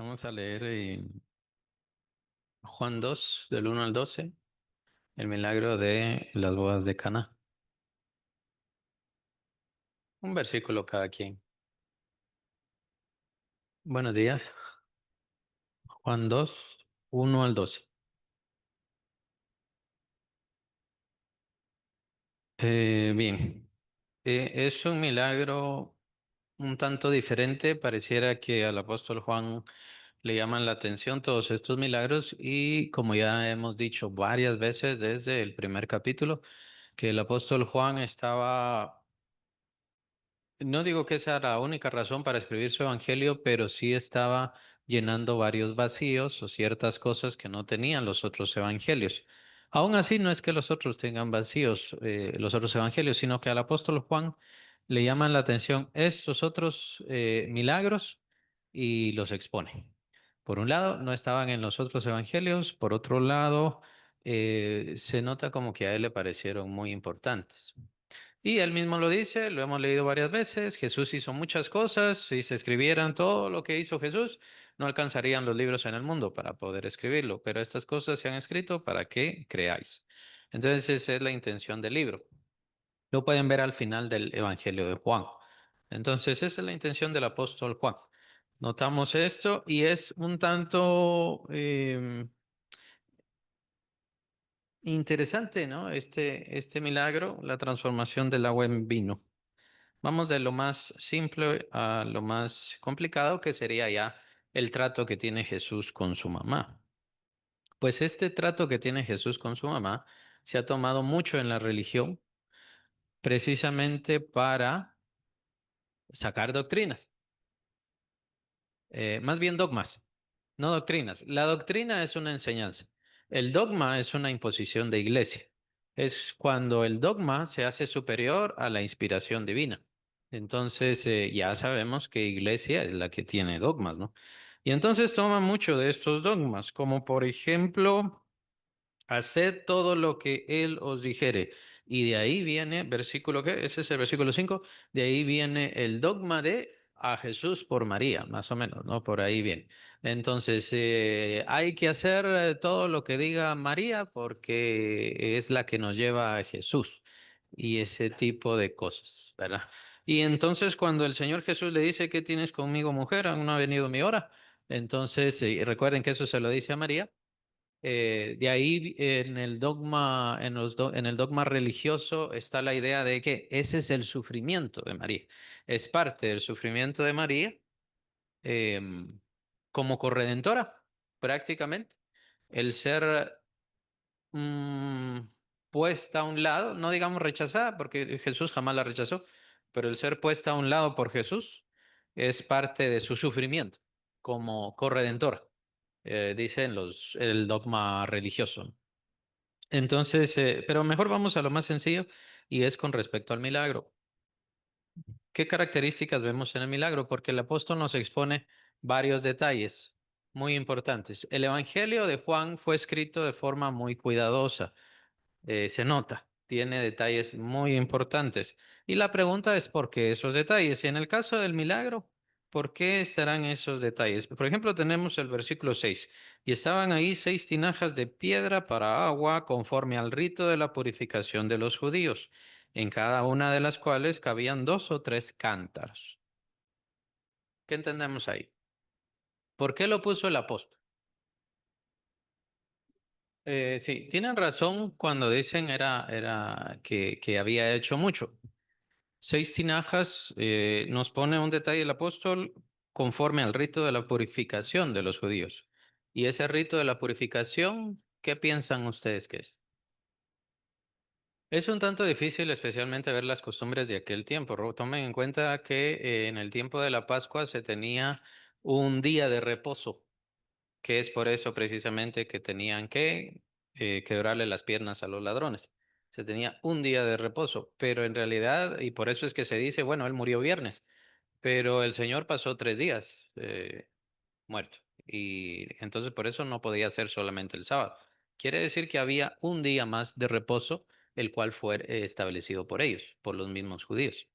Vamos a leer Juan 2 del 1 al 12, el milagro de las bodas de Caná. Un versículo cada quien. Buenos días. Juan 2 1 al 12. Bien, es un milagro un tanto diferente. Pareciera que al apóstol Juan le llaman la atención todos estos milagros y como ya hemos dicho varias veces desde el primer capítulo, que el apóstol Juan estaba. No digo que esa era la única razón para escribir su evangelio, pero sí estaba llenando varios vacíos o ciertas cosas que no tenían los otros evangelios. Aún así, no es que los otros tengan vacíos, los otros evangelios, sino que al apóstol Juan le llaman la atención estos otros milagros y los expone. Por un lado, no estaban en los otros evangelios, por otro lado, se nota como que a él le parecieron muy importantes. Y él mismo lo dice, lo hemos leído varias veces, Jesús hizo muchas cosas, si se escribieran todo lo que hizo Jesús, no alcanzarían los libros en el mundo para poder escribirlo, pero estas cosas se han escrito para que creáis. Entonces esa es la intención del libro. Lo pueden ver al final del Evangelio de Juan. Entonces esa es la intención del apóstol Juan. Notamos esto y es un tanto interesante, ¿no? Este milagro, la transformación del agua en vino. Vamos de lo más simple a lo más complicado, que sería ya el trato que tiene Jesús con su mamá. Pues este trato que tiene Jesús con su mamá se ha tomado mucho en la religión precisamente para sacar doctrinas, más bien dogmas, no doctrinas. La doctrina es una enseñanza. El dogma es una imposición de iglesia. Es cuando el dogma se hace superior a la inspiración divina. Entonces, ya sabemos que iglesia es la que tiene dogmas, ¿no? Y entonces toma mucho de estos dogmas, como por ejemplo, haced todo lo que Él os dijere. Y de ahí viene, versículo que, ese es el versículo 5. De ahí viene el dogma de a Jesús por María, más o menos, ¿no? Por ahí viene. Entonces, hay que hacer todo lo que diga María porque es la que nos lleva a Jesús y ese tipo de cosas, ¿verdad? Y entonces cuando el Señor Jesús le dice, ¿qué tienes conmigo, mujer? Aún no ha venido mi hora. Entonces, recuerden que eso se lo dice a María. De ahí en el dogma, en el dogma religioso está la idea de que ese es el sufrimiento de María. Es parte del sufrimiento de María como corredentora, prácticamente. El ser mm, puesta a un lado, no digamos rechazada, porque Jesús jamás la rechazó, pero el ser puesta a un lado por Jesús es parte de su sufrimiento como corredentora, dicen el dogma religioso. Entonces, pero mejor vamos a lo más sencillo y es con respecto al milagro. ¿Qué características vemos en el milagro? Porque el apóstol nos expone varios detalles muy importantes. El Evangelio de Juan fue escrito de forma muy cuidadosa, se nota, tiene detalles muy importantes. Y la pregunta es, ¿por qué esos detalles? Y en el caso del milagro, ¿por qué estarán esos detalles? Por ejemplo, tenemos el versículo 6. Y estaban ahí 6 tinajas de piedra para agua conforme al rito de la purificación de los judíos, en cada una de las cuales cabían 2 o 3 cántaros. ¿Qué entendemos ahí? ¿Por qué lo puso el apóstol? Sí, tienen razón cuando dicen era que había hecho mucho. 6 tinajas nos pone un detalle el apóstol conforme al rito de la purificación de los judíos. Y ese rito de la purificación, ¿qué piensan ustedes que es? Es un tanto difícil, especialmente ver las costumbres de aquel tiempo. Tomen en cuenta que en el tiempo de la Pascua se tenía un día de reposo, que es por eso precisamente que tenían que quebrarle las piernas a los ladrones. Se tenía un día de reposo, pero en realidad, y por eso es que se dice, bueno, él murió viernes, pero el Señor pasó 3 días muerto. Y entonces por eso no podía ser solamente el sábado. Quiere decir que había un día más de reposo, el cual fue establecido por ellos, por los mismos judíos.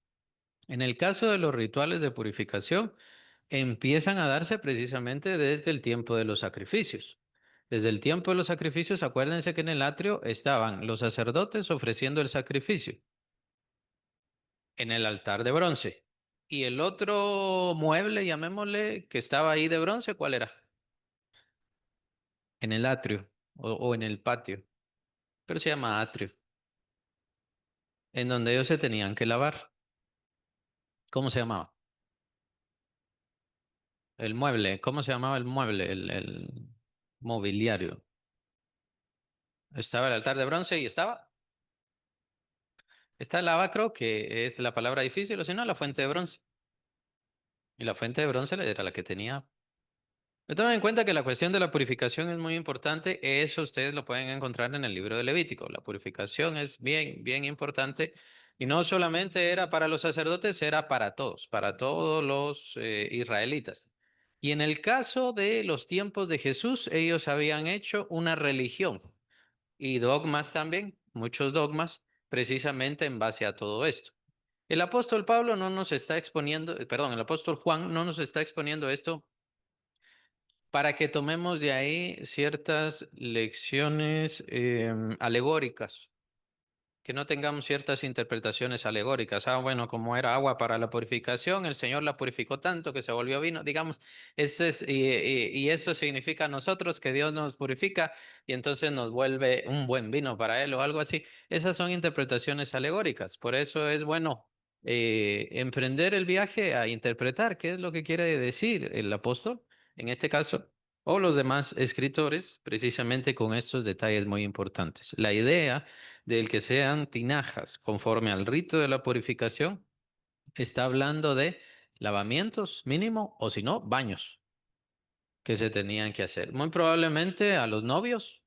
En el caso de los rituales de purificación, empiezan a darse precisamente desde el tiempo de los sacrificios. Desde el tiempo de los sacrificios, acuérdense que en el atrio estaban los sacerdotes ofreciendo el sacrificio en el altar de bronce. Y el otro mueble, llamémosle, que estaba ahí de bronce, ¿cuál era? En el atrio o en el patio, pero se llama atrio, en donde ellos se tenían que lavar. ¿Cómo se llamaba? El mueble, ¿cómo se llamaba el mueble? El mobiliario. Estaba el altar de bronce y estaba. Está el lavacro, que es la palabra difícil, o si no, la fuente de bronce. Y la fuente de bronce era la que tenía. Pero tomen en cuenta que la cuestión de la purificación es muy importante. Eso ustedes lo pueden encontrar en el libro de Levítico. La purificación es bien, bien importante. Y no solamente era para los sacerdotes, era para todos los israelitas. Y en el caso de los tiempos de Jesús, ellos habían hecho una religión y dogmas también, muchos dogmas, precisamente en base a todo esto. El apóstol Pablo no nos está exponiendo, perdón, el apóstol Juan no nos está exponiendo esto para que tomemos de ahí ciertas lecciones alegóricas, que no tengamos ciertas interpretaciones alegóricas. Ah, bueno, como era agua para la purificación, el Señor la purificó tanto que se volvió vino. Digamos, y eso significa a nosotros que Dios nos purifica y entonces nos vuelve un buen vino para Él o algo así. Esas son interpretaciones alegóricas. Por eso es bueno emprender el viaje a interpretar qué es lo que quiere decir el apóstol, en este caso, o los demás escritores, precisamente con estos detalles muy importantes. La idea del que sean tinajas conforme al rito de la purificación, está hablando de lavamientos mínimo o si no, baños que se tenían que hacer. Muy probablemente a los novios,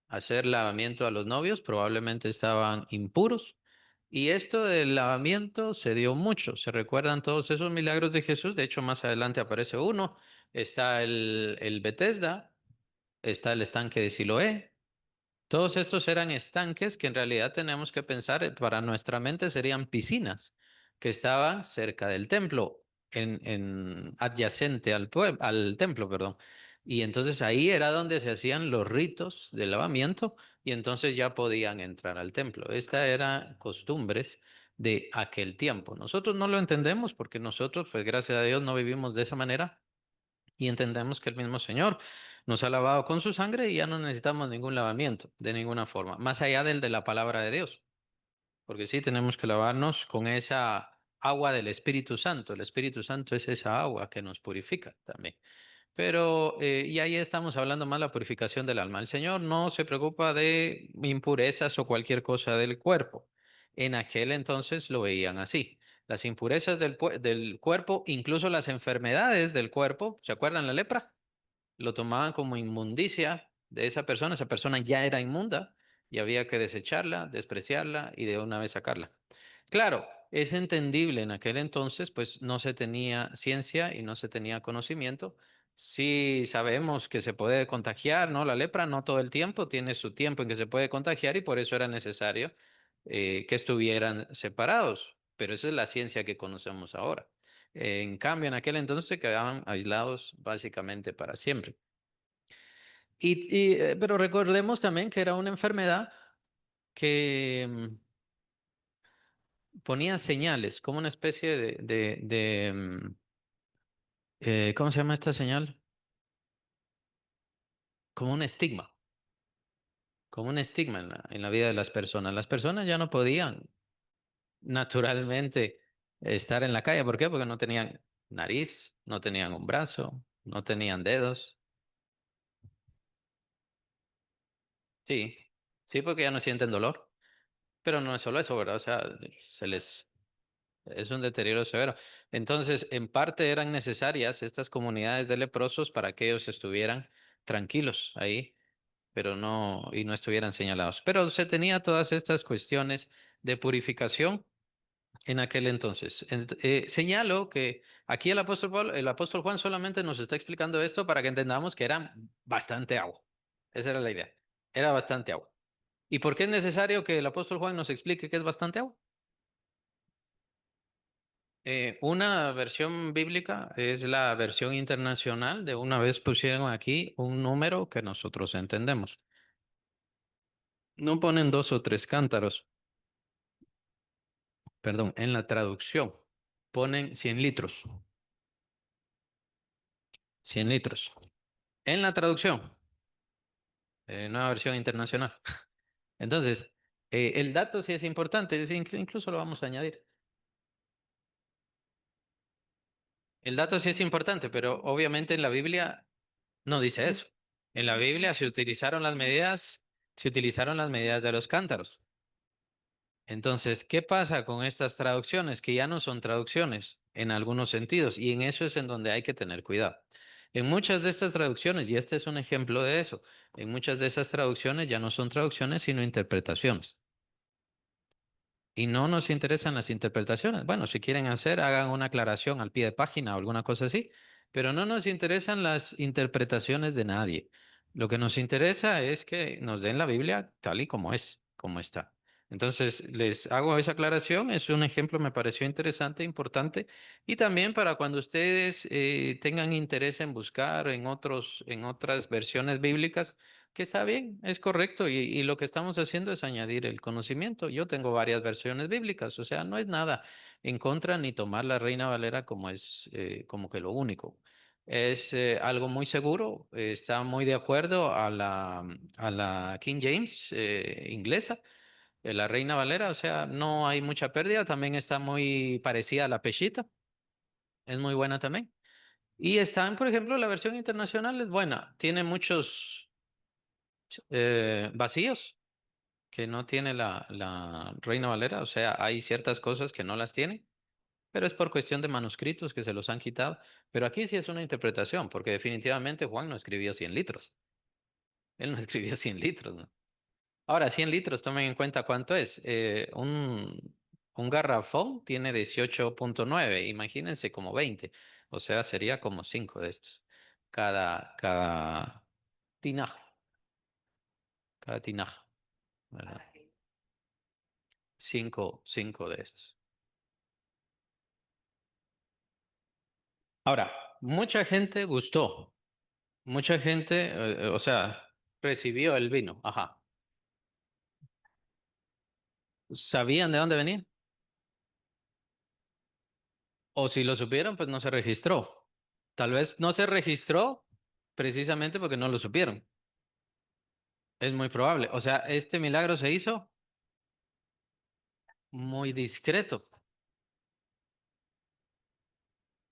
hacer lavamiento a los novios, probablemente estaban impuros. Y esto del lavamiento se dio mucho. Se recuerdan todos esos milagros de Jesús. De hecho, más adelante aparece uno. Está el Betesda, está el estanque de Siloé. Todos estos eran estanques que en realidad tenemos que pensar, para nuestra mente serían piscinas que estaban cerca del templo, en adyacente al templo, perdón. Y entonces ahí era donde se hacían los ritos de lavamiento y entonces ya podían entrar al templo. Estas eran costumbres de aquel tiempo. Nosotros no lo entendemos porque nosotros, pues gracias a Dios, no vivimos de esa manera y entendemos que el mismo Señor nos ha lavado con su sangre y ya no necesitamos ningún lavamiento de ninguna forma, más allá del de la palabra de Dios, porque sí tenemos que lavarnos con esa agua del Espíritu Santo. El Espíritu Santo es esa agua que nos purifica también. Pero, y ahí estamos hablando más de la purificación del alma. El Señor no se preocupa de impurezas o cualquier cosa del cuerpo. En aquel entonces lo veían así. Las impurezas del cuerpo, incluso las enfermedades del cuerpo, ¿se acuerdan la lepra? Lo tomaban como inmundicia de esa persona ya era inmunda y había que desecharla, despreciarla y de una vez sacarla. Claro, es entendible en aquel entonces, pues no se tenía ciencia y no se tenía conocimiento. Sí sabemos que se puede contagiar, ¿no? La lepra no todo el tiempo, tiene su tiempo en que se puede contagiar y por eso era necesario que estuvieran separados, pero esa es la ciencia que conocemos ahora. En cambio, en aquel entonces se quedaban aislados básicamente para siempre. Pero recordemos también que era una enfermedad que ponía señales, como una especie ¿cómo se llama esta señal? Como un estigma, como un estigma en la vida de las personas. Las personas ya no podían naturalmente estar en la calle. ¿Por qué? Porque no tenían nariz, no tenían un brazo, no tenían dedos. Sí, sí, porque ya no sienten dolor. Pero no es solo eso, ¿verdad? O sea, se les es un deterioro severo. Entonces, en parte eran necesarias estas comunidades de leprosos para que ellos estuvieran tranquilos ahí, pero no, y no estuvieran señalados. Pero se tenía todas estas cuestiones de purificación en aquel entonces. Señalo que aquí el apóstol Juan solamente nos está explicando esto para que entendamos que era bastante agua. Esa era la idea. Era bastante agua. ¿Y por qué es necesario que el apóstol Juan nos explique que es bastante agua? Una versión bíblica es la versión internacional de una vez pusieron aquí un número que nosotros entendemos. No ponen dos o tres cántaros, perdón, en la traducción ponen 100 litros, 100 litros. En la traducción, nueva versión internacional. Entonces, el dato sí es importante, incluso lo vamos a añadir. El dato sí es importante, pero obviamente en la Biblia no dice eso. En la Biblia se utilizaron las medidas de los cántaros. Entonces, ¿qué pasa con estas traducciones? Que ya no son traducciones en algunos sentidos, y en eso es en donde hay que tener cuidado. En muchas de estas traducciones, y este es un ejemplo de eso, en muchas de esas traducciones ya no son traducciones, sino interpretaciones. Y no nos interesan las interpretaciones. Bueno, si quieren hacer, hagan una aclaración al pie de página o alguna cosa así, pero no nos interesan las interpretaciones de nadie. Lo que nos interesa es que nos den la Biblia tal y como es, como está. Entonces, les hago esa aclaración. Es un ejemplo, me pareció interesante, importante. Y también para cuando ustedes tengan interés en buscar en otras versiones bíblicas, que está bien, es correcto, y lo que estamos haciendo es añadir el conocimiento. Yo tengo varias versiones bíblicas, o sea, no es nada en contra ni tomar la Reina Valera como es como que lo único. Es algo muy seguro, está muy de acuerdo a la King James inglesa, la Reina Valera, o sea, no hay mucha pérdida, también está muy parecida a la Peshita, es muy buena también. Y están, por ejemplo, la versión internacional es buena, tiene muchos vacíos que no tiene la Reina Valera, o sea, hay ciertas cosas que no las tiene, pero es por cuestión de manuscritos que se los han quitado. Pero aquí sí es una interpretación, porque definitivamente Juan no escribió 100 litros, él no escribió 100 litros, ¿no? Ahora, 100 litros, tomen en cuenta cuánto es. Un garrafón tiene 18,9, imagínense como 20, o sea, sería como 5 de estos, cada tinaja, cada tinaja, ¿verdad? Cinco de estos. Ahora, mucha gente gustó, mucha gente, o sea, recibió el vino, ajá. ¿Sabían de dónde venía? O si lo supieron, pues no se registró. Tal vez no se registró precisamente porque no lo supieron. Es muy probable. O sea, este milagro se hizo muy discreto.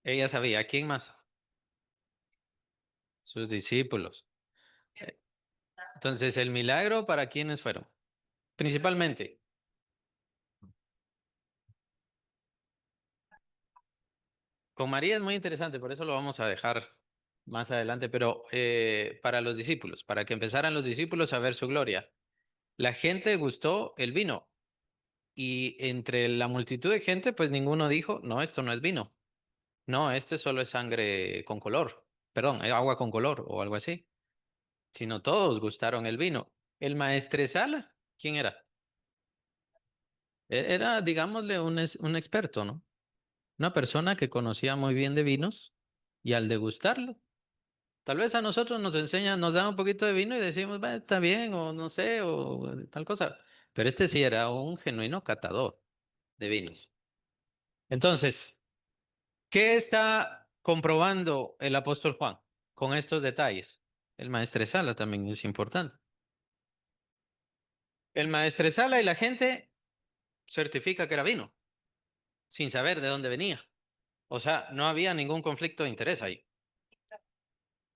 Ella sabía. ¿Quién más? Sus discípulos. Eh, Entonces, el milagro, ¿para quiénes fueron? Principalmente. Con María es muy interesante, por eso lo vamos a dejar más adelante, pero para los discípulos, para que empezaran los discípulos a ver su gloria. La gente gustó el vino y entre la multitud de gente, pues ninguno dijo, no, esto no es vino, no, este solo es sangre con color, perdón, agua con color o algo así, sino todos gustaron el vino. El maestresala, ¿quién era? Era, digámosle, un experto, ¿no? Una persona que conocía muy bien de vinos y al degustarlo, tal vez a nosotros nos enseñan, nos da un poquito de vino y decimos, "Va, está bien, o no sé, o tal cosa". Pero este sí era un genuino catador de vinos. Entonces, ¿qué está comprobando el apóstol Juan con estos detalles? El maestresala también es importante. El maestresala y la gente certifica que era vino, sin saber de dónde venía. O sea, no había ningún conflicto de interés ahí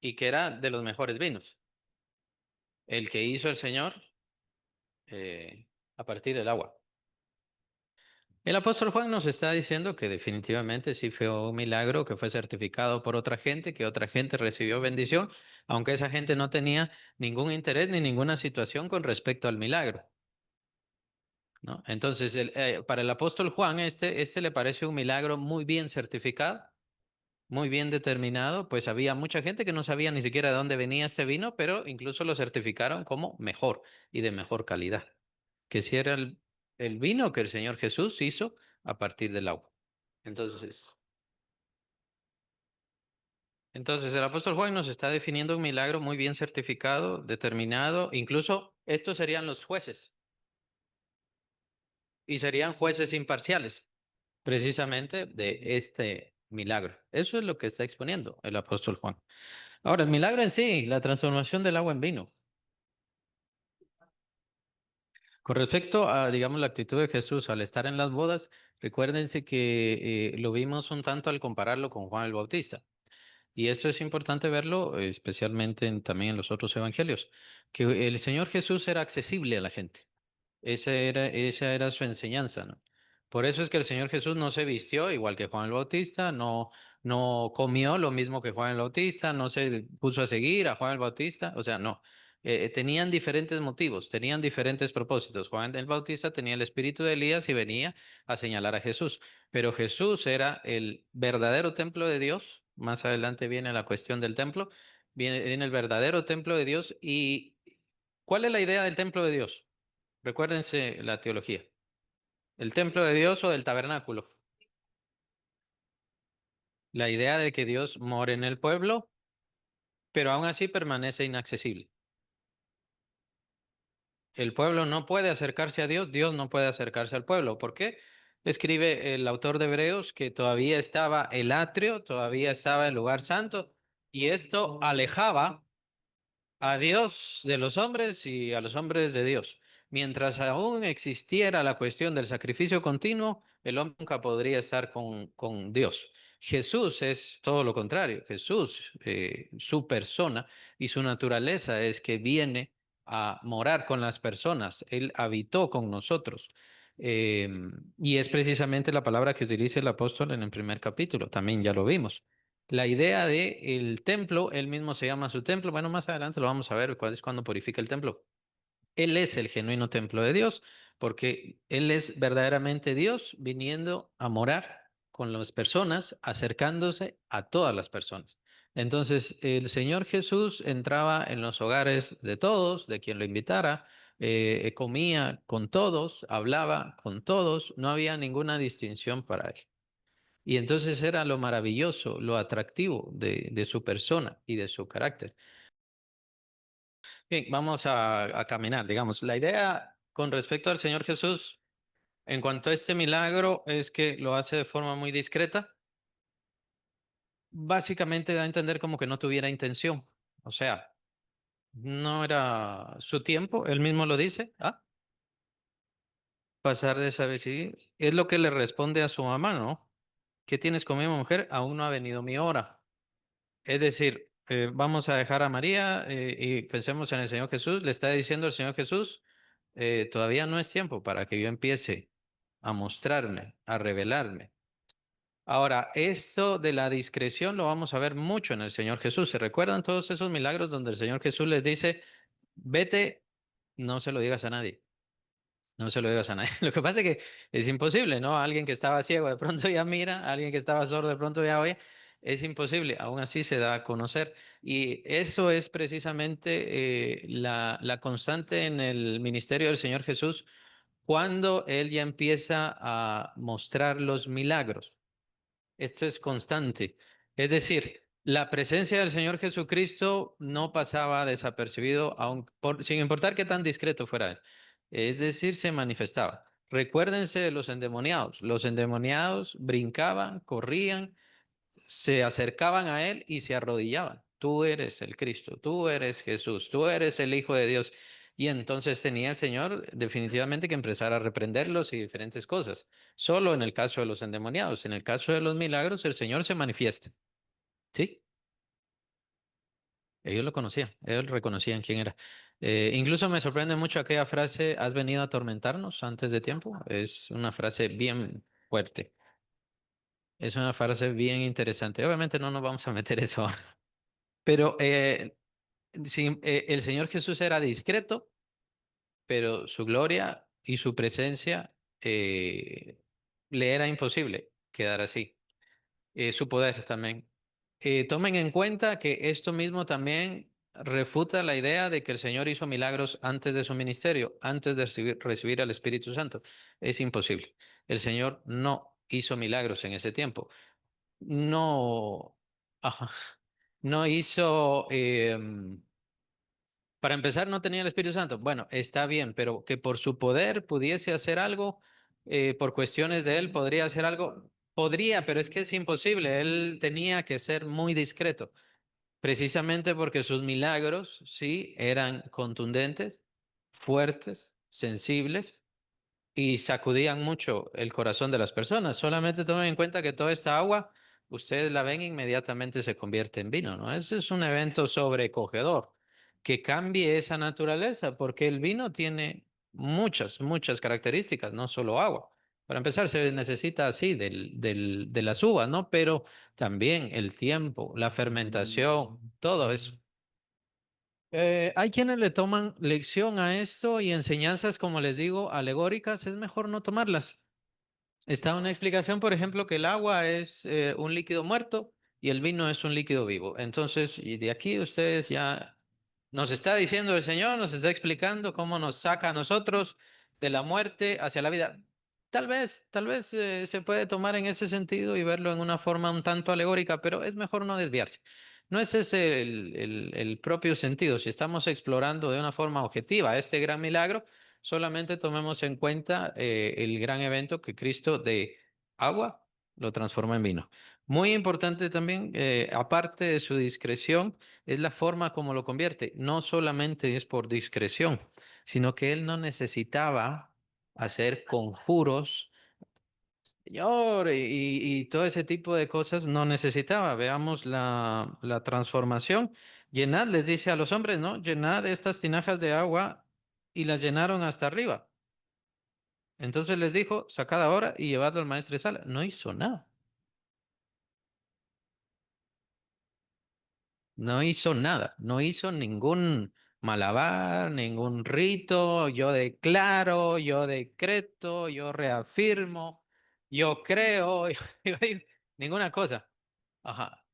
y que era de los mejores vinos. El que hizo el Señor a partir del agua. El apóstol Juan nos está diciendo que definitivamente sí fue un milagro que fue certificado por otra gente, que otra gente recibió bendición, aunque esa gente no tenía ningún interés ni ninguna situación con respecto al milagro, ¿no? Entonces, para el apóstol Juan, este le parece un milagro muy bien certificado, muy bien determinado, pues había mucha gente que no sabía ni siquiera de dónde venía este vino, pero incluso lo certificaron como mejor y de mejor calidad, que si era el vino que el Señor Jesús hizo a partir del agua. Entonces, entonces el apóstol Juan nos está definiendo un milagro muy bien certificado, determinado. Incluso estos serían los jueces y serían jueces imparciales, precisamente de este milagro. Eso es lo que está exponiendo el apóstol Juan. Ahora, el milagro en sí, la transformación del agua en vino. Con respecto a, digamos, la actitud de Jesús al estar en las bodas, recuérdense que lo vimos un tanto al compararlo con Juan el Bautista. Y esto es importante verlo, especialmente también en los otros evangelios, que el Señor Jesús era accesible a la gente. Esa era su enseñanza, ¿no? Por eso es que el Señor Jesús no se vistió igual que Juan el Bautista, no comió lo mismo que Juan el Bautista, no se puso a seguir a Juan el Bautista, o sea, no. Tenían diferentes motivos, tenían diferentes propósitos. Juan el Bautista tenía el espíritu de Elías y venía a señalar a Jesús, pero Jesús era el verdadero templo de Dios. Más adelante viene la cuestión del templo, viene el verdadero templo de Dios. ¿Y cuál es la idea del templo de Dios? Recuérdense la teología. El templo de Dios o del tabernáculo. La idea de que Dios mora en el pueblo, pero aún así permanece inaccesible. El pueblo no puede acercarse a Dios, Dios no puede acercarse al pueblo. ¿Por qué? Escribe el autor de Hebreos que todavía estaba el atrio, todavía estaba el lugar santo, y esto alejaba a Dios de los hombres y a los hombres de Dios. Mientras aún existiera la cuestión del sacrificio continuo, el hombre nunca podría estar con Dios. Jesús es todo lo contrario. Jesús, su persona y su naturaleza es que viene a morar con las personas. Él habitó con nosotros. Eh, y es precisamente la palabra que utiliza el apóstol en el primer capítulo. También ya lo vimos. La idea de el templo, él mismo se llama su templo. Bueno, más adelante lo vamos a ver cuál es cuando purifica el templo. Él es el genuino templo de Dios, porque Él es verdaderamente Dios viniendo a morar con las personas, acercándose a todas las personas. Entonces, el Señor Jesús entraba en los hogares de todos, de quien lo invitara, comía con todos, hablaba con todos, no había ninguna distinción para Él. Y entonces era lo maravilloso, lo atractivo de su persona y de su carácter. Bien, vamos a caminar, digamos. La idea con respecto al Señor Jesús en cuanto a este milagro es que lo hace de forma muy discreta. Básicamente da a entender como que no tuviera intención. O sea, no era su tiempo, él mismo lo dice. Pasar desapercibido. Es lo que le responde a su mamá, ¿no? ¿Qué tienes con mi mujer? Aún no ha venido mi hora. Es decir, vamos a dejar a María y pensemos en el Señor Jesús. Le está diciendo el Señor Jesús, todavía no es tiempo para que yo empiece a mostrarme, a revelarme. Ahora, esto de la discreción lo vamos a ver mucho en el Señor Jesús. ¿Se recuerdan todos esos milagros donde el Señor Jesús les dice, vete, no se lo digas a nadie? No se lo digas a nadie. Lo que pasa es que es imposible, ¿no? Alguien que estaba ciego de pronto ya mira, alguien que estaba sordo de pronto ya oye. Es imposible, aún así se da a conocer. Y eso es precisamente la constante en el ministerio del Señor Jesús cuando Él ya empieza a mostrar los milagros. Esto es constante. Es decir, la presencia del Señor Jesucristo no pasaba desapercibido, sin importar qué tan discreto fuera él. Es decir, se manifestaba. Recuérdense de los endemoniados. Los endemoniados brincaban, corrían, se acercaban a él y se arrodillaban. Tú eres el Cristo, tú eres Jesús, tú eres el Hijo de Dios. Y entonces tenía el Señor definitivamente que empezar a reprenderlos y diferentes cosas. Solo en el caso de los endemoniados, en el caso de los milagros, el Señor se manifiesta. Sí, ellos lo conocían, ellos reconocían quién era. Incluso me sorprende mucho aquella frase, ¿has venido a atormentarnos antes de tiempo? Es una frase bien fuerte, es una frase bien interesante. Obviamente no nos vamos a meter eso, pero sí, el Señor Jesús era discreto, pero su gloria y su presencia le era imposible quedar así. Su poder también. Tomen en cuenta que esto mismo también refuta la idea de que el Señor hizo milagros antes de su ministerio, antes de recibir al Espíritu Santo. Es imposible. El Señor no hizo milagros en ese tiempo. No, ajá, no hizo, para empezar, no tenía el Espíritu Santo. Bueno, está bien, pero que por su poder pudiese hacer algo, por cuestiones de él, podría hacer algo. Podría, pero es que es imposible. Él tenía que ser muy discreto, precisamente porque sus milagros, sí, eran contundentes, fuertes, sensibles y sacudían mucho el corazón de las personas. Solamente tomen en cuenta que toda esta agua, ustedes la ven e inmediatamente se convierte en vino, ¿no? Ese es un evento sobrecogedor, que cambie esa naturaleza, porque el vino tiene muchas, muchas características, no solo agua. Para empezar, se necesita así de las uvas, ¿no? Pero también el tiempo, la fermentación, todo eso. Hay quienes le toman lección a esto y enseñanzas, como les digo, alegóricas, es mejor no tomarlas. Está una explicación, por ejemplo, que el agua es un líquido muerto y el vino es un líquido vivo. Entonces, y de aquí ustedes ya nos está diciendo el Señor, nos está explicando cómo nos saca a nosotros de la muerte hacia la vida. Tal vez se puede tomar en ese sentido y verlo en una forma un tanto alegórica, pero es mejor no desviarse. No es ese el propio sentido. Si estamos explorando de una forma objetiva este gran milagro, solamente tomemos en cuenta el gran evento que Cristo de agua lo transforma en vino. Muy importante también, aparte de su discreción, es la forma como lo convierte. No solamente es por discreción, sino que él no necesitaba hacer conjuros, señor, y todo ese tipo de cosas no necesitaba. Veamos la transformación. Llenad, les dice a los hombres, ¿no? Llenad estas tinajas de agua y las llenaron hasta arriba. Entonces les dijo, sacad ahora y llevadlo al maestro de sala. No hizo nada. No hizo nada. No hizo ningún malabar, ningún rito. Yo declaro, yo decreto, yo reafirmo, yo creo, ninguna cosa. Ajá.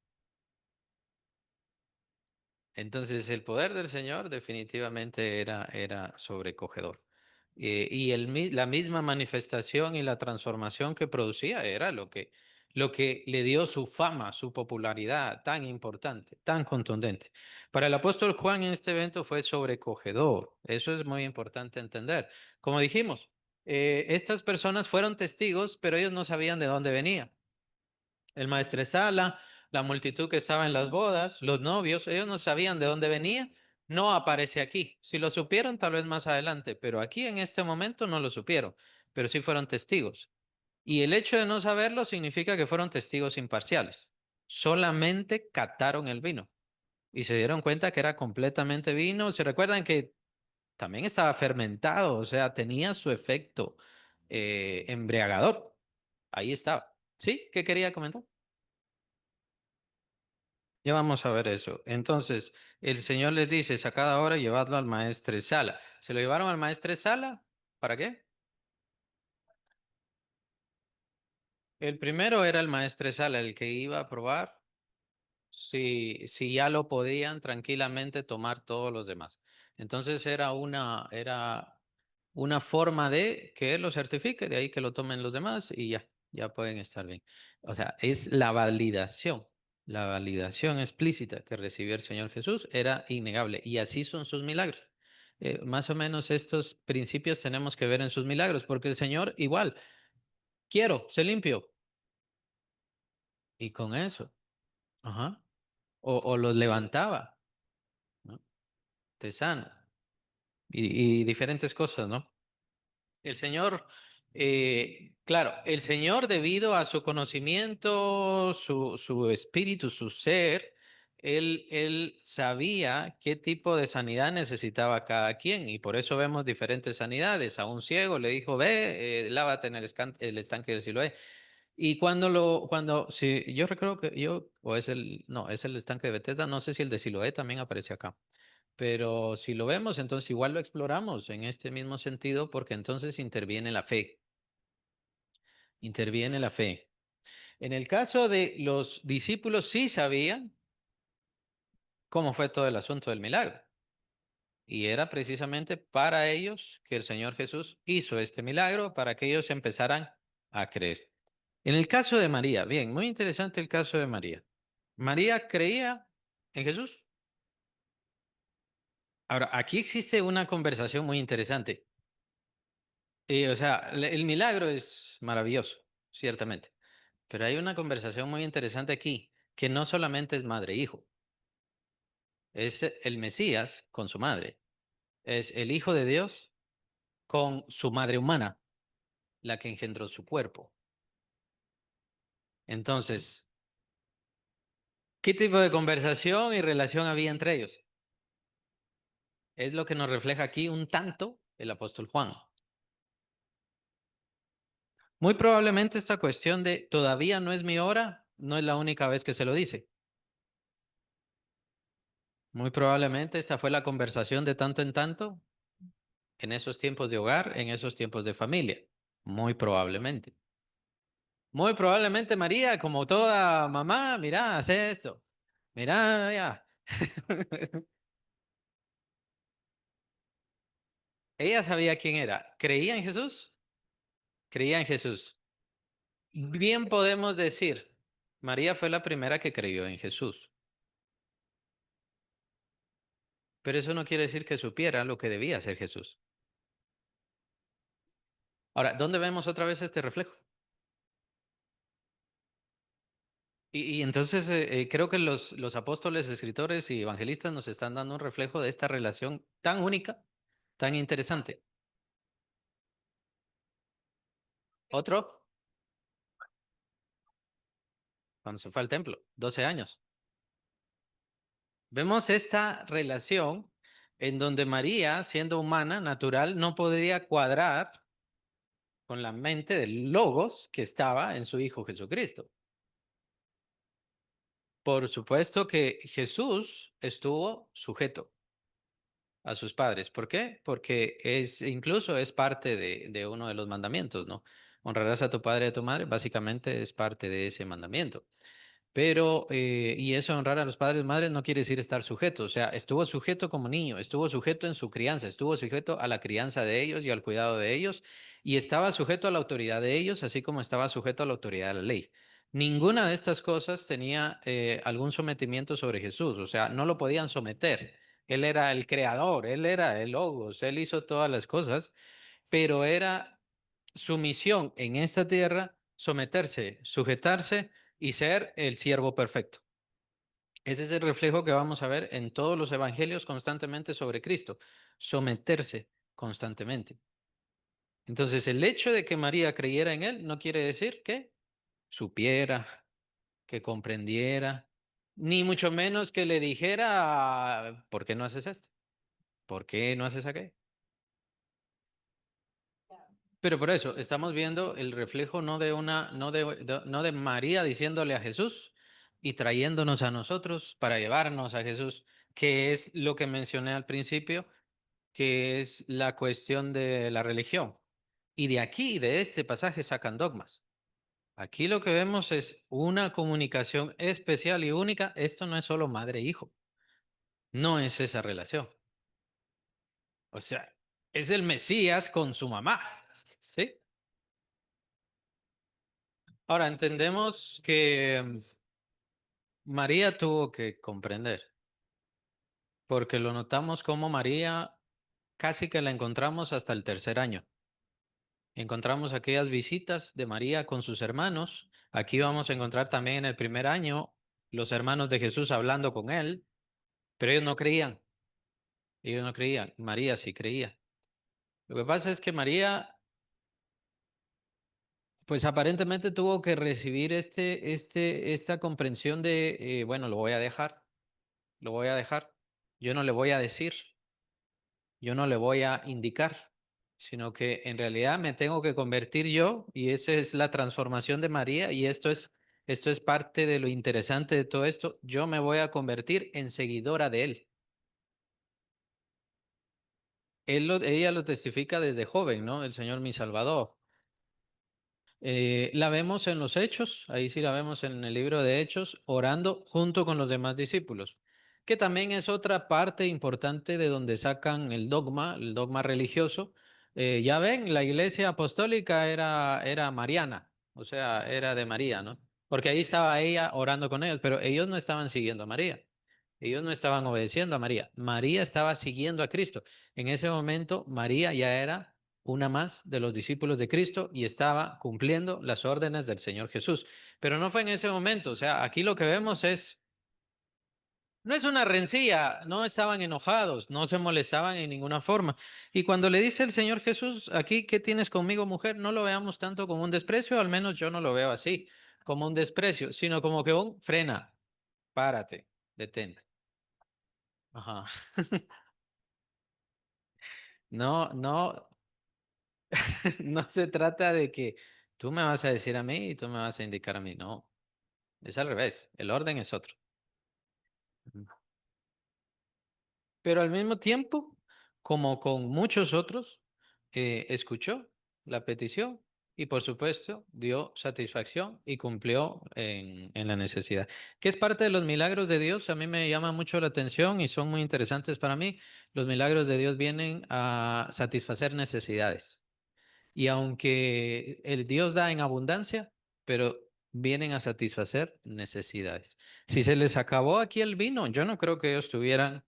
Entonces el poder del Señor definitivamente era sobrecogedor. Y la misma manifestación y la transformación que producía era lo que le dio su fama, su popularidad tan importante, tan contundente. Para el apóstol Juan en este evento fue sobrecogedor. Eso es muy importante entender. Como dijimos, estas personas fueron testigos, pero ellos no sabían de dónde venía. El maestresala, la multitud que estaba en las bodas, los novios, ellos no sabían de dónde venía, no aparece aquí. Si lo supieron, tal vez más adelante, pero aquí en este momento no lo supieron, pero sí fueron testigos. Y el hecho de no saberlo significa que fueron testigos imparciales. Solamente cataron el vino y se dieron cuenta que era completamente vino. Se recuerdan que también estaba fermentado, o sea, tenía su efecto embriagador. Ahí estaba. ¿Sí? ¿Qué quería comentar? Ya vamos a ver eso. Entonces, el Señor les dice, sacad ahora y llevadlo al maestresala. ¿Se lo llevaron al maestresala? ¿Para qué? El primero era el maestresala, el que iba a probar si ya lo podían tranquilamente tomar todos los demás. Entonces era una forma de que él lo certifique, de ahí que lo tomen los demás y ya pueden estar bien. O sea, es la validación explícita que recibió el Señor Jesús era innegable y así son sus milagros. Más o menos estos principios tenemos que ver en sus milagros, porque el Señor igual, quiero, se limpio. Y con eso, ajá, o los levantaba, ¿no? Te sana y diferentes cosas, ¿no? El Señor, claro, el Señor debido a su conocimiento, su espíritu, su ser, él sabía qué tipo de sanidad necesitaba cada quien y por eso vemos diferentes sanidades. A un ciego le dijo, ve, lávate en el estanque del Siloé. Y sí, yo recuerdo que o es no, es el estanque de Bethesda, no sé si el de Siloé también aparece acá. Pero si lo vemos, entonces igual lo exploramos en este mismo sentido, porque entonces interviene la fe, interviene la fe. En el caso de los discípulos, sí sabían cómo fue todo el asunto del milagro. Y era precisamente para ellos que el Señor Jesús hizo este milagro, para que ellos empezaran a creer. En el caso de María, bien, muy interesante el caso de María. María creía en Jesús. Ahora, aquí existe una conversación muy interesante. O sea, el milagro es maravilloso, ciertamente, pero hay una conversación muy interesante aquí, que no solamente es madre-hijo, es el Mesías con su madre, es el Hijo de Dios con su madre humana, la que engendró su cuerpo. Entonces, ¿qué tipo de conversación y relación había entre ellos? Es lo que nos refleja aquí un tanto el apóstol Juan. Muy probablemente esta cuestión de todavía no es mi hora no es la única vez que se lo dice. Muy probablemente esta fue la conversación de tanto en tanto en esos tiempos de hogar, en esos tiempos de familia. Muy probablemente. Muy probablemente María, como toda mamá, mira, hace esto. Mira, ya. Ella sabía quién era. ¿Creía en Jesús? Creía en Jesús. Bien podemos decir, María fue la primera que creyó en Jesús. Pero eso no quiere decir que supiera lo que debía hacer Jesús. Ahora, ¿dónde vemos otra vez este reflejo? Y entonces creo que los apóstoles, escritores y evangelistas nos están dando un reflejo de esta relación tan única, tan interesante. Otro, cuando se fue al templo, 12 años. Vemos esta relación en donde María, siendo humana, natural, no podría cuadrar con la mente del Logos que estaba en su Hijo Jesucristo. Por supuesto que Jesús estuvo sujeto a sus padres. ¿Por qué? Porque incluso es parte de uno de los mandamientos, ¿no? Honrarás a tu padre y a tu madre, básicamente es parte de ese mandamiento. Pero, y eso honrar a los padres y madres no quiere decir estar sujeto, o sea, estuvo sujeto como niño, estuvo sujeto en su crianza, estuvo sujeto a la crianza de ellos y al cuidado de ellos, y estaba sujeto a la autoridad de ellos, así como estaba sujeto a la autoridad de la ley. Ninguna de estas cosas tenía algún sometimiento sobre Jesús, o sea, no lo podían someter. Él era el creador, él era el logos, él hizo todas las cosas, pero era su misión en esta tierra someterse, sujetarse y ser el siervo perfecto. Ese es el reflejo que vamos a ver en todos los evangelios constantemente sobre Cristo, someterse constantemente. Entonces, el hecho de que María creyera en él no quiere decir que supiera, que comprendiera, ni mucho menos que le dijera, ¿por qué no haces esto? ¿Por qué no haces aquello? Pero por eso estamos viendo el reflejo no de una, no de María diciéndole a Jesús y trayéndonos a nosotros para llevarnos a Jesús, que es lo que mencioné al principio, que es la cuestión de la religión. Y de aquí, de este pasaje, sacan dogmas. Aquí lo que vemos es una comunicación especial y única. Esto no es solo madre-hijo, no es esa relación. O sea, es el Mesías con su mamá, ¿sí? Ahora entendemos que María tuvo que comprender, porque lo notamos como María casi que la encontramos hasta el tercer año. Encontramos aquellas visitas de María con sus hermanos. Aquí vamos a encontrar también en el primer año los hermanos de Jesús hablando con él, pero ellos no creían. Ellos no creían. María sí creía. Lo que pasa es que María, pues aparentemente tuvo que recibir esta comprensión de, bueno, lo voy a dejar, lo voy a dejar. Yo no le voy a decir. Yo no le voy a indicar, sino que en realidad me tengo que convertir yo y esa es la transformación de María y esto es parte de lo interesante de todo esto. Yo me voy a convertir en seguidora de él. Ella lo testifica desde joven, ¿no? El Señor mi Salvador. La vemos en los Hechos, ahí sí la vemos en el libro de Hechos, orando junto con los demás discípulos, que también es otra parte importante de donde sacan el dogma religioso. Ya ven, la iglesia apostólica era mariana, o sea, era de María, ¿no? Porque ahí estaba ella orando con ellos, pero ellos no estaban siguiendo a María. Ellos no estaban obedeciendo a María. María estaba siguiendo a Cristo. En ese momento, María ya era una más de los discípulos de Cristo y estaba cumpliendo las órdenes del Señor Jesús. Pero no fue en ese momento. O sea, aquí lo que vemos es, no es una rencilla, no estaban enojados, no se molestaban en ninguna forma. Y cuando le dice el Señor Jesús, aquí, ¿qué tienes conmigo, mujer? No lo veamos tanto como un desprecio, al menos yo no lo veo así, como un desprecio, sino como que un frena, párate, detente. Ajá. No, no, no se trata de que tú me vas a decir a mí y tú me vas a indicar a mí. No, es al revés. El orden es otro. Ujú. Pero al mismo tiempo, como con muchos otros, escuchó la petición y por supuesto dio satisfacción y cumplió en la necesidad. ¿Qué es parte de los milagros de Dios? A mí me llama mucho la atención y son muy interesantes para mí. Los milagros de Dios vienen a satisfacer necesidades. Y aunque el Dios da en abundancia, pero vienen a satisfacer necesidades. Si se les acabó aquí el vino, yo no creo que ellos tuvieran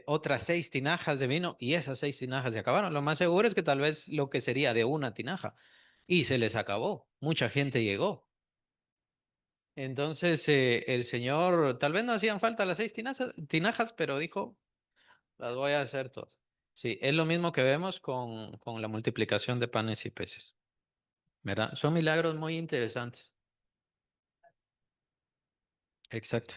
otras 6 tinajas de vino y esas 6 tinajas se acabaron. Lo más seguro es que tal vez lo que sería de una tinaja y se les acabó. Mucha gente llegó. Entonces el Señor, tal vez no hacían falta las 6 tinajas, pero dijo, las voy a hacer todas. Sí, es lo mismo que vemos con la multiplicación de panes y peces. ¿Verdad? Son milagros muy interesantes. Exacto.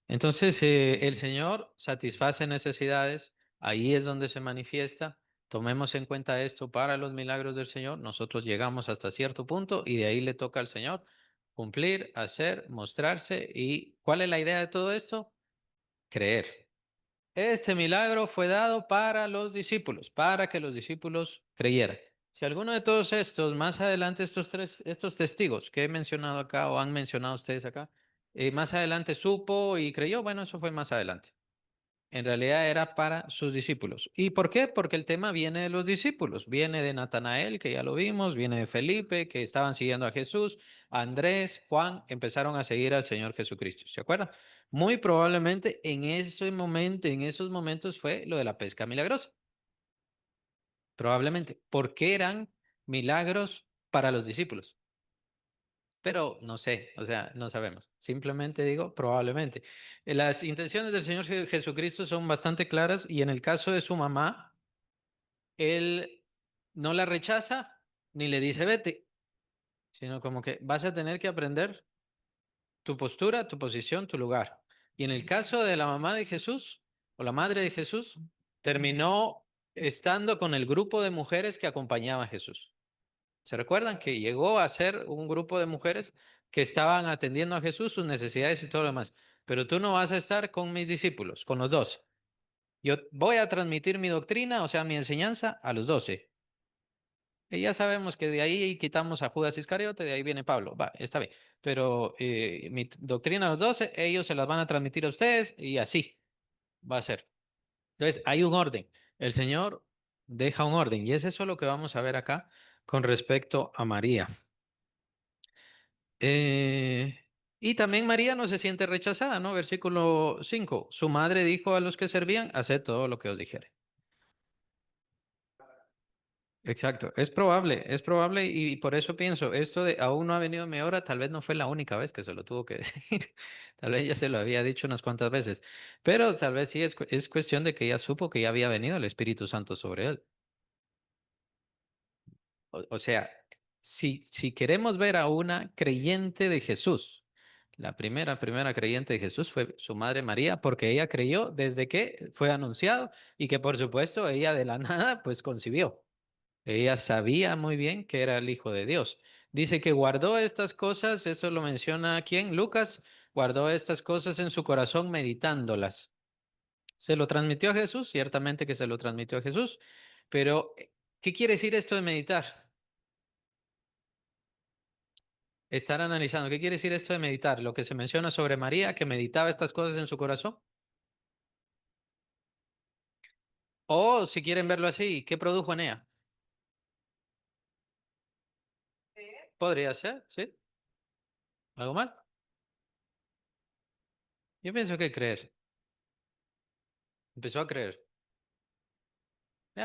Entonces, el Señor satisface necesidades, ahí es donde se manifiesta. Tomemos en cuenta esto para los milagros del Señor. Nosotros llegamos hasta cierto punto y de ahí le toca al Señor cumplir, hacer, mostrarse. ¿Y cuál es la idea de todo esto? Creer. Este milagro fue dado para los discípulos, para que los discípulos creyeran. Si alguno de todos estos, más adelante, estos testigos que he mencionado acá o han mencionado ustedes acá, más adelante supo y creyó, bueno, eso fue más adelante. En realidad era para sus discípulos. ¿Y por qué? Porque el tema viene de los discípulos, viene de Natanael, que ya lo vimos, viene de Felipe, que estaban siguiendo a Jesús, Andrés, Juan, empezaron a seguir al Señor Jesucristo. ¿Se acuerdan? Muy probablemente en ese momento, en esos momentos fue lo de la pesca milagrosa. Probablemente, porque eran milagros para los discípulos. Pero no sé, o sea, no sabemos. Simplemente digo, probablemente. Las intenciones del Señor Jesucristo son bastante claras y en el caso de su mamá, él no la rechaza ni le dice vete, sino como que vas a tener que aprender tu postura, tu posición, tu lugar. Y en el caso de la mamá de Jesús o la madre de Jesús, terminó estando con el grupo de mujeres que acompañaba a Jesús. ¿Se recuerdan que llegó a ser un grupo de mujeres que estaban atendiendo a Jesús, sus necesidades y todo lo demás? Pero tú no vas a estar con mis discípulos, con los 12. Yo voy a transmitir mi doctrina, o sea, mi enseñanza a los 12. Y ya sabemos que de ahí quitamos a Judas Iscariote, de ahí viene Pablo. Va, está bien. Pero mi doctrina a los 12, ellos se las van a transmitir a ustedes y así va a ser. Entonces, hay un orden. El Señor deja un orden y es eso lo que vamos a ver acá con respecto a María. Eh, y también María no se siente rechazada, ¿no? Versículo 5. Su madre dijo a los que servían, haced todo lo que os dijere. Exacto, es probable y por eso pienso, esto de aún no ha venido mi hora, tal vez no fue la única vez que se lo tuvo que decir, tal vez ya se lo había dicho unas cuantas veces, pero tal vez sí es cuestión de que ella supo que ya había venido el Espíritu Santo sobre él. O sea, si queremos ver a una creyente de Jesús, la primera creyente de Jesús fue su madre María, porque ella creyó desde que fue anunciado y que por supuesto ella de la nada pues concibió. Ella sabía muy bien que era el Hijo de Dios. Dice que guardó estas cosas, esto lo menciona quién, Lucas, guardó estas cosas en su corazón meditándolas. ¿Se lo transmitió a Jesús? Ciertamente que se lo transmitió a Jesús, pero ¿qué quiere decir esto de meditar? Estar analizando. ¿Qué quiere decir esto de meditar? Lo que se menciona sobre María, que meditaba estas cosas en su corazón. O si quieren verlo así, ¿qué produjo en ella? Podría ser, sí. ¿Algo mal? Yo pienso que creer. Empezó a creer.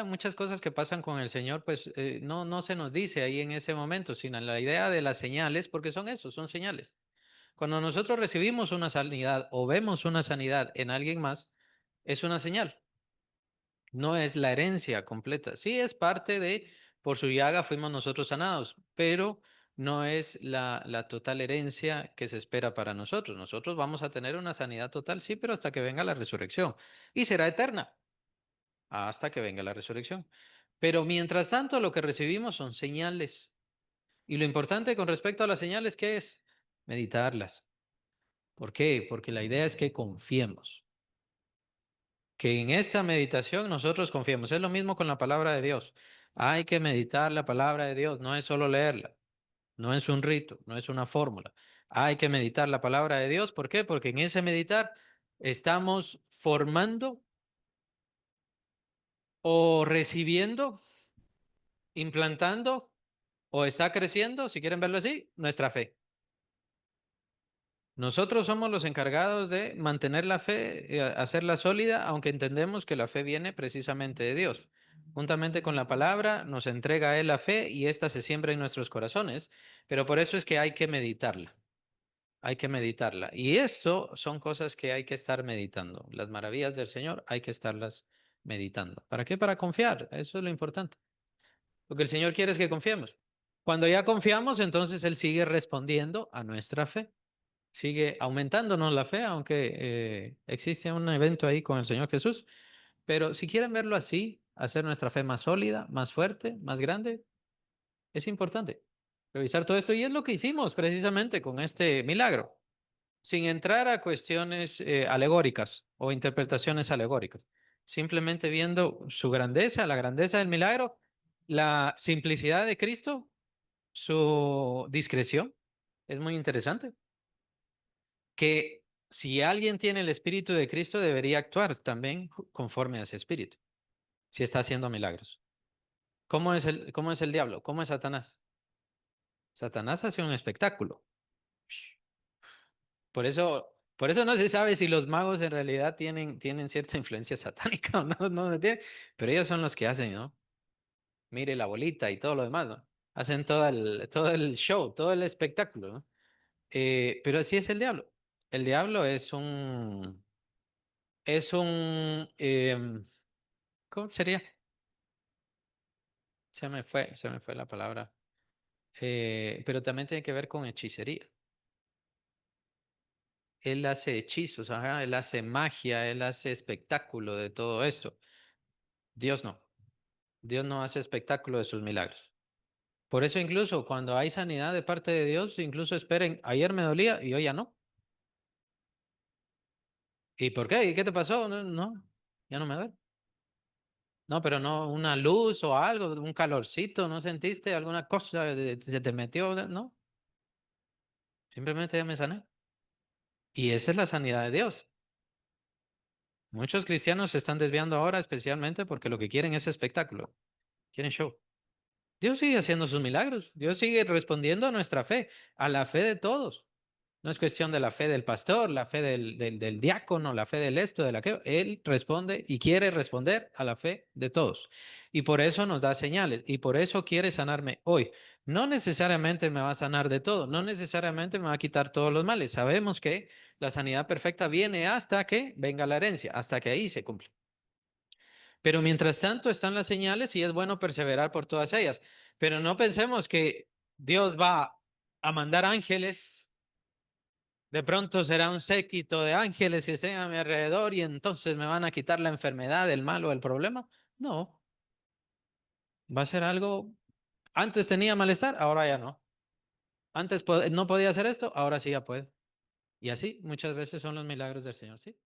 Muchas cosas que pasan con el Señor, pues no se nos dice ahí en ese momento, sino la idea de las señales, porque son eso, son señales. Cuando nosotros recibimos una sanidad o vemos una sanidad en alguien más, es una señal, no es la herencia completa. Sí es parte de, por su llaga fuimos nosotros sanados, pero no es la total herencia que se espera para nosotros. Nosotros vamos a tener una sanidad total, sí, pero hasta que venga la resurrección. Y será eterna, hasta que venga la resurrección. Pero mientras tanto, lo que recibimos son señales. Y lo importante con respecto a las señales, ¿qué es? Meditarlas. ¿Por qué? Porque la idea es que confiemos, que en esta meditación nosotros confiemos. Es lo mismo con la palabra de Dios. Hay que meditar la palabra de Dios, no es solo leerla, no es un rito, no es una fórmula. Hay que meditar la palabra de Dios. ¿Por qué? Porque en ese meditar estamos formando o recibiendo, implantando o está creciendo, si quieren verlo así, nuestra fe. Nosotros somos los encargados de mantener la fe, hacerla sólida, aunque entendemos que la fe viene precisamente de Dios. Juntamente con la palabra nos entrega a Él la fe y ésta se siembra en nuestros corazones, pero por eso es que hay que meditarla, hay que meditarla. Y esto son cosas que hay que estar meditando. Las maravillas del Señor hay que estarlas meditando. ¿Para qué? Para confiar, eso es lo importante. Lo que el Señor quiere es que confiemos. Cuando ya confiamos, entonces Él sigue respondiendo a nuestra fe. Sigue aumentándonos la fe, aunque existe un evento ahí con el Señor Jesús. Pero si quieren verlo así, hacer nuestra fe más sólida, más fuerte, más grande, es importante revisar todo esto. Y es lo que hicimos precisamente con este milagro, sin entrar a cuestiones alegóricas o interpretaciones alegóricas. Simplemente viendo su grandeza, la grandeza del milagro, la simplicidad de Cristo, su discreción. Es muy interesante que si alguien tiene el espíritu de Cristo, debería actuar también conforme a ese espíritu, si está haciendo milagros. Cómo es el diablo? ¿Cómo es Satanás? Satanás hace un espectáculo. Por eso no se sabe si los magos en realidad tienen cierta influencia satánica o no, no se tiene, pero ellos son los que hacen, ¿no? Mire la bolita y todo lo demás, ¿no? Hacen todo el show, todo el espectáculo, ¿no? Pero así es el diablo. El diablo ¿cómo sería? Se me fue la palabra. Pero también tiene que ver con hechicería. Él hace hechizos, ajá, él hace magia, él hace espectáculo de todo esto. Dios no. Dios no hace espectáculo de sus milagros. Por eso incluso cuando hay sanidad de parte de Dios, incluso esperen, ayer me dolía y hoy ya no. ¿Y por qué? ¿Y qué te pasó? No, no, ya no me duele. No, pero no, una luz o algo, un calorcito, ¿no sentiste alguna cosa? ¿Se te metió? No, simplemente ya me sané. Y esa es la sanidad de Dios. Muchos cristianos se están desviando ahora, especialmente porque lo que quieren es espectáculo, quieren show. Dios sigue haciendo sus milagros, Dios sigue respondiendo a nuestra fe, a la fe de todos. No es cuestión de la fe del pastor, la fe del diácono, la fe del esto, de la que. Él responde y quiere responder a la fe de todos. Y por eso nos da señales y por eso quiere sanarme hoy. No necesariamente me va a sanar de todo, no necesariamente me va a quitar todos los males. Sabemos que la sanidad perfecta viene hasta que venga la herencia, hasta que ahí se cumple. Pero mientras tanto están las señales y es bueno perseverar por todas ellas. Pero no pensemos que Dios va a mandar ángeles. De pronto será un séquito de ángeles que estén a mi alrededor y entonces me van a quitar la enfermedad, el mal o el problema. No, va a ser algo. Antes tenía malestar, ahora ya no. Antes no podía hacer esto, ahora sí ya puede. Y así muchas veces son los milagros del Señor, ¿sí?